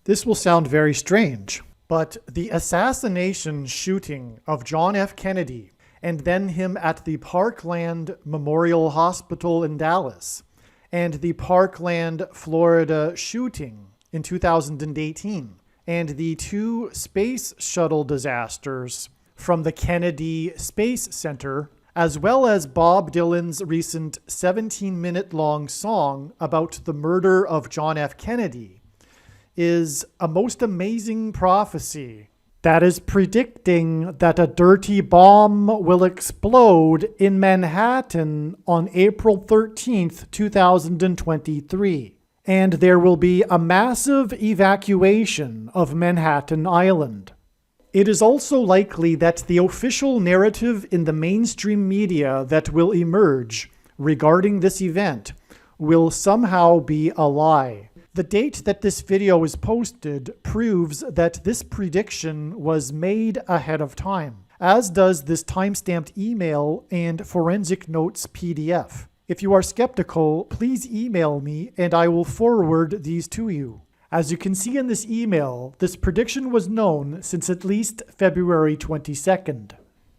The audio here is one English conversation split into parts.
This will sound very strange, but the assassination shooting of John F. Kennedy and then him at the Parkland Memorial Hospital in Dallas and the Parkland, Florida shooting in 2018 and the two space shuttle disasters from the Kennedy Space Center, as well as Bob Dylan's recent 17-minute-long song about the murder of John F. Kennedy, is a most amazing prophecy that is predicting that a dirty bomb will explode in Manhattan on April 13th, 2023. And there will be a massive evacuation of Manhattan Island. It is also likely that the official narrative in the mainstream media that will emerge regarding this event will somehow be a lie. The date that this video is posted proves that this prediction was made ahead of time, as does this timestamped email and forensic notes PDF. If you are skeptical, please email me and I will forward these to you. As you can see in this email, this prediction was known since at least February 22nd.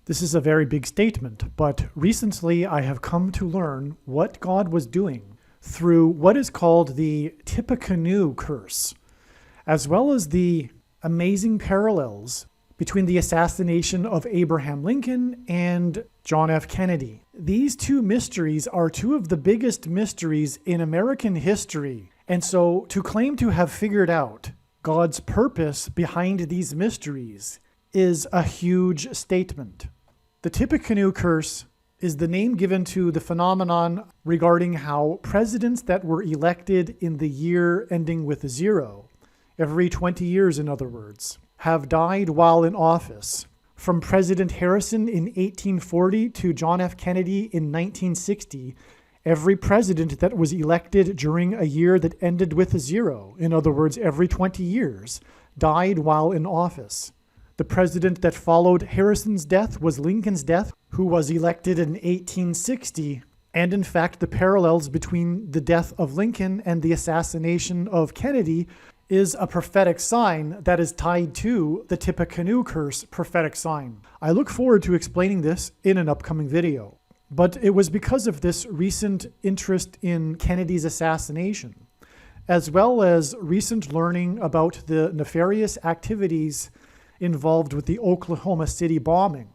This is a very big statement, but recently I have come to learn what God was doing through what is called the Tippecanoe curse, as well as the amazing parallels between the assassination of Abraham Lincoln and John F. Kennedy. These two mysteries are two of the biggest mysteries in American history, and so to claim to have figured out God's purpose behind these mysteries is a huge statement. The Tippecanoe curse is the name given to the phenomenon regarding how presidents that were elected in the year ending with 0, every 20 years in other words, have died while in office. From President Harrison in 1840 to John F. Kennedy in 1960, every president that was elected during a year that ended with 0, in other words, every 20 years, died while in office. The president that followed Harrison's death was Lincoln's death, who was elected in 1860. And in fact, the parallels between the death of Lincoln and the assassination of Kennedy is a prophetic sign that is tied to the Tippecanoe curse prophetic sign. I look forward to explaining this in an upcoming video. But it was because of this recent interest in Kennedy's assassination, as well as recent learning about the nefarious activities involved with the Oklahoma City bombing,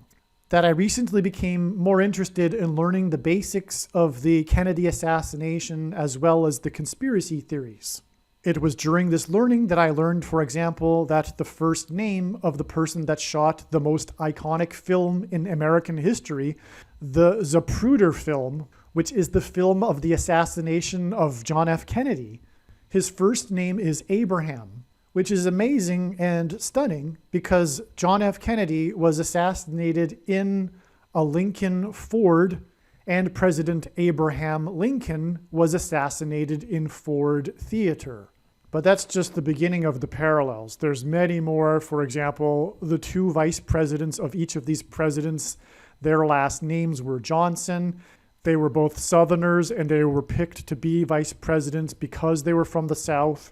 that I recently became more interested in learning the basics of the Kennedy assassination as well as the conspiracy theories. It was during this learning that I learned, for example, that the first name of the person that shot the most iconic film in American history, the Zapruder film, which is the film of the assassination of John F. Kennedy, his first name is Abraham, which is amazing and stunning because John F. Kennedy was assassinated in a Lincoln Ford, and President Abraham Lincoln was assassinated in Ford Theater. But that's just the beginning of the parallels. There's many more. For example, the two vice presidents of each of these presidents, their last names were Johnson. They were both Southerners, and they were picked to be vice presidents because they were from the South,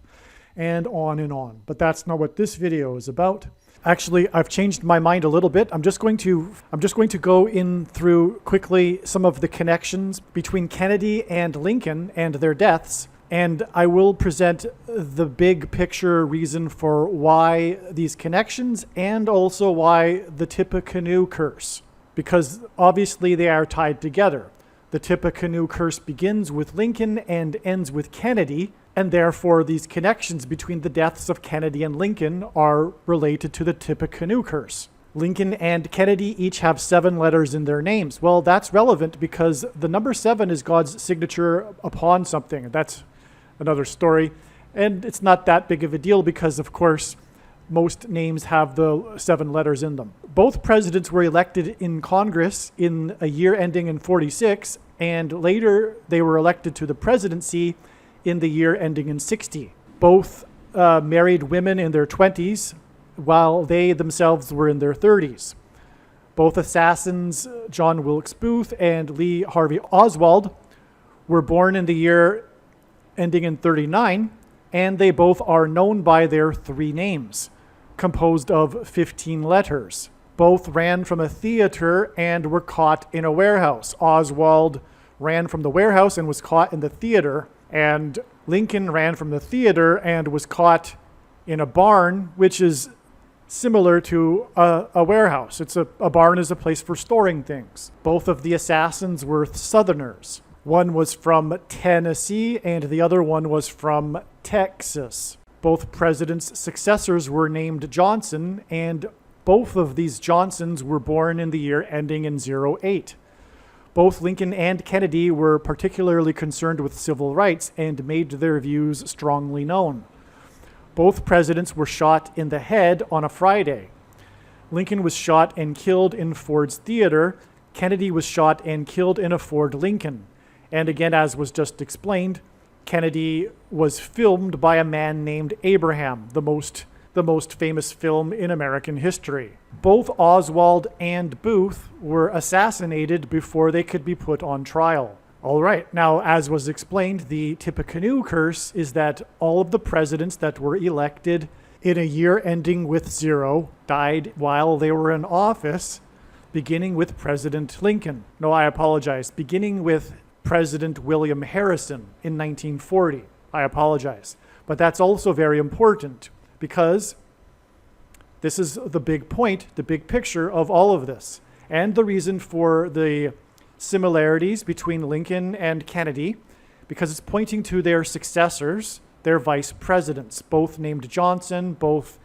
and on. But that's not what this video is about. Actually, I've changed my mind a little bit. I'm just going to go in through quickly some of the connections between Kennedy and Lincoln and their deaths, and I will present the big picture reason for why these connections and also why the Tippecanoe curse, because obviously they are tied together. The Tippecanoe curse begins with Lincoln and ends with Kennedy, and therefore these connections between the deaths of Kennedy and Lincoln are related to the Tippecanoe curse. Lincoln and Kennedy each have 7 letters in their names. Well, that's relevant because the number 7 is God's signature upon something. That's another story. And it's not that big of a deal because, of course, most names have the 7 letters in them. Both presidents were elected in Congress in a year ending in 46, and later they were elected to the presidency in the year ending in 60. Both married women in their 20s, while they themselves were in their 30s. Both assassins, John Wilkes Booth and Lee Harvey Oswald, were born in the year ending in 39, and they both are known by their three names, composed of 15 letters. Both ran from a theater and were caught in a warehouse. Oswald ran from the warehouse and was caught in the theater, and Lincoln ran from the theater and was caught in a barn, which is similar to a warehouse. A barn is a place for storing things. Both of the assassins were Southerners. One was from Tennessee and the other one was from Texas. Both presidents' successors were named Johnson, and both of these Johnsons were born in the year ending in 08. Both Lincoln and Kennedy were particularly concerned with civil rights and made their views strongly known. Both presidents were shot in the head on a Friday. Lincoln was shot and killed in Ford's Theater. Kennedy was shot and killed in a Ford Lincoln. And again, as was just explained, Kennedy was filmed by a man named Abraham, the most famous film in American history. Both Oswald and Booth were assassinated before they could be put on trial. All right, now as was explained, the Tippecanoe curse is that all of the presidents that were elected in a year ending with 0 died while they were in office, beginning with President Lincoln. No, I apologize. Beginning with President William Harrison in 1940. I apologize. But that's also very important because this is the big point, the big picture of all of this. And the reason for the similarities between Lincoln and Kennedy, because it's pointing to their successors, their vice presidents, both named Johnson, both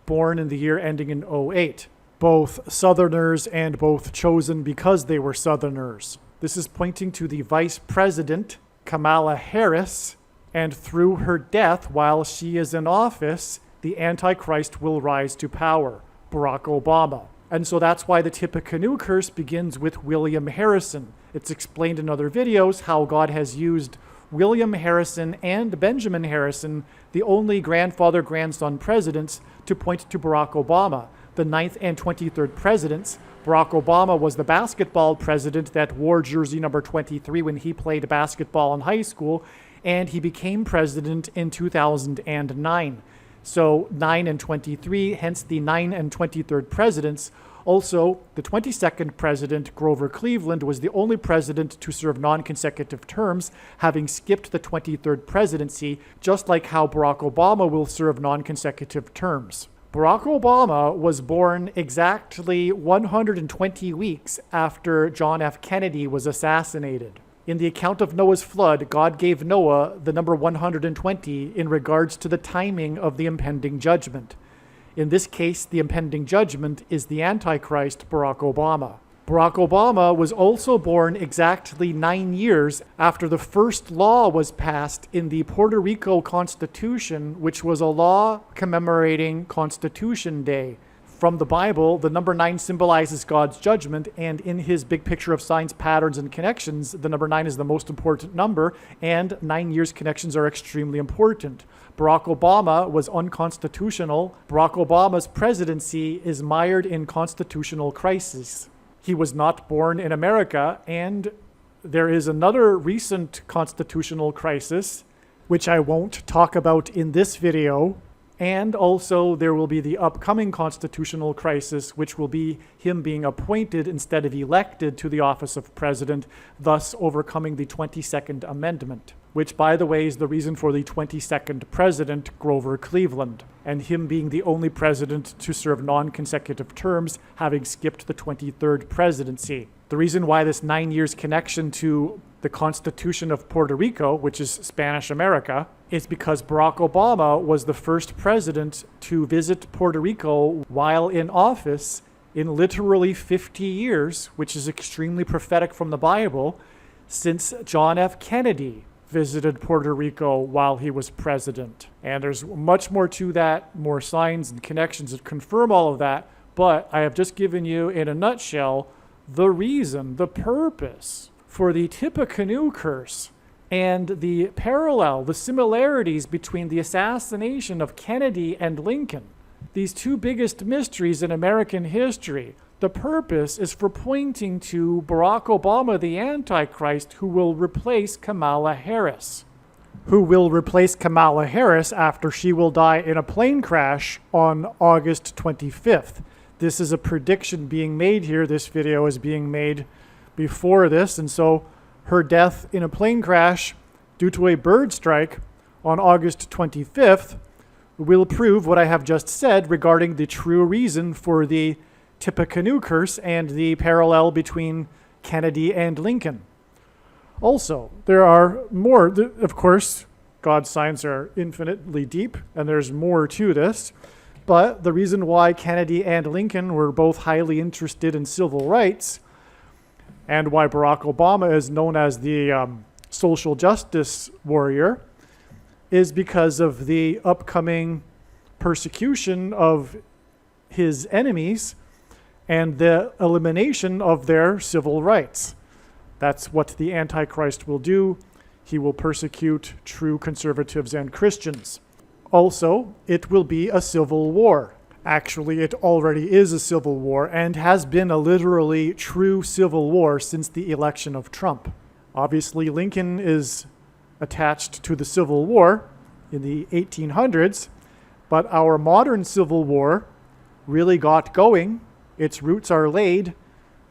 born in the year ending in 08. Both Southerners and both chosen because they were Southerners. This is pointing to the vice president, Kamala Harris, and through her death while she is in office, the Antichrist will rise to power, Barack Obama. And so that's why the Tippecanoe curse begins with William Harrison. It's explained in other videos how God has used William Harrison and Benjamin Harrison, the only grandfather-grandson presidents, to point to Barack Obama. The 9th and 23rd presidents, Barack Obama was the basketball president that wore jersey number 23 when he played basketball in high school, and he became president in 2009. So 9 and 23, hence the 9 and 23rd presidents. Also, the 22nd president, Grover Cleveland, was the only president to serve non-consecutive terms, having skipped the 23rd presidency, just like how Barack Obama will serve non-consecutive terms. Barack Obama was born exactly 120 weeks after John F. Kennedy was assassinated. In the account of Noah's flood, God gave Noah the number 120 in regards to the timing of the impending judgment. In this case, the impending judgment is the Antichrist, Barack Obama. Barack Obama was also born exactly 9 years after the first law was passed in the Puerto Rico Constitution, which was a law commemorating Constitution Day. From the Bible, the number 9 symbolizes God's judgment, and in his big picture of signs, patterns, and connections, the number 9 is the most important number, and 9 years connections are extremely important. Barack Obama was unconstitutional. Barack Obama's presidency is mired in constitutional crisis. He was not born in America, and there is another recent constitutional crisis, which I won't talk about in this video. And also there will be the upcoming constitutional crisis, which will be him being appointed instead of elected to the office of president, thus overcoming the 22nd Amendment, which, by the way, is the reason for the 22nd president, Grover Cleveland, and him being the only president to serve non-consecutive terms, having skipped the 23rd presidency. The reason why this 9 years connection to the Constitution of Puerto Rico, which is Spanish America, is because Barack Obama was the first president to visit Puerto Rico while in office in literally 50 years, which is extremely prophetic from the Bible, since John F. Kennedy visited Puerto Rico while he was president. And there's much more to that, more signs and connections that confirm all of that, but I have just given you, in a nutshell, the reason, the purpose for the Tippecanoe curse and the parallel, the similarities between the assassination of Kennedy and Lincoln. These two biggest mysteries in American history. The purpose is for pointing to Barack Obama, the Antichrist, who will replace Kamala Harris. who will replace Kamala Harris after she will die in a plane crash on August 25th. This is a prediction being made here. This video is being made before this, and so her death in a plane crash due to a bird strike on August 25th will prove what I have just said regarding the true reason for the Tippecanoe curse and the parallel between Kennedy and Lincoln. Also, there are more, of course, God's signs are infinitely deep, and there's more to this, but the reason why Kennedy and Lincoln were both highly interested in civil rights, and why Barack Obama is known as the social justice warrior, is because of the upcoming persecution of his enemies and the elimination of their civil rights. That's what the Antichrist will do. He will persecute true conservatives and Christians. Also, it will be a civil war. Actually, it already is a civil war and has been a literally true civil war since the election of Trump. Obviously, Lincoln is attached to the Civil War in the 1800s, but our modern Civil War really got going. Its roots are laid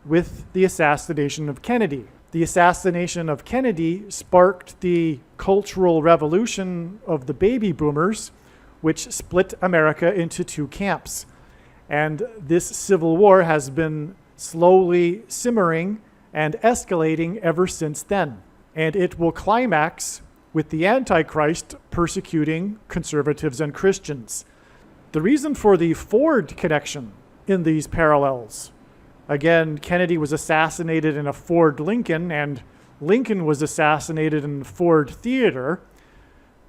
with the assassination of Kennedy. The assassination of Kennedy sparked the cultural revolution of the baby boomers, which split America into two camps. And this civil war has been slowly simmering and escalating ever since then. And it will climax with the Antichrist persecuting conservatives and Christians. The reason for the Ford connection in these parallels, again, Kennedy was assassinated in a Ford Lincoln, and Lincoln was assassinated in the Ford Theater.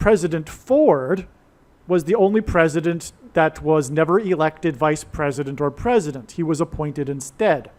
President Ford was the only president that was never elected vice president or president. He was appointed instead.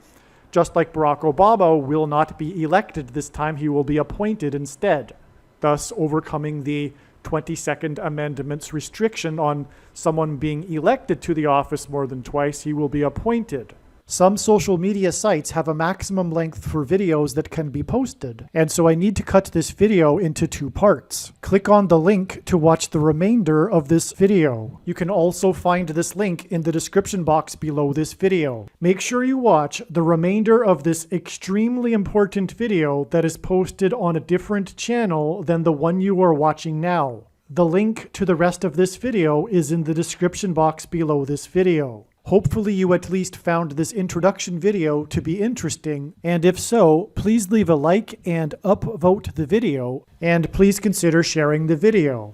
Just like Barack Obama will not be elected this time, he will be appointed instead, thus overcoming the 22nd Amendment's restriction on someone being elected to the office more than twice. He will be appointed. Some social media sites have a maximum length for videos that can be posted, and so I need to cut this video into 2 parts. Click on the link to watch the remainder of this video. You can also find this link in the description box below this video. Make sure you watch the remainder of this extremely important video that is posted on a different channel than the one you are watching now. The link to the rest of this video is in the description box below this video. Hopefully you at least found this introduction video to be interesting, and if so, please leave a like and upvote the video, and please consider sharing the video.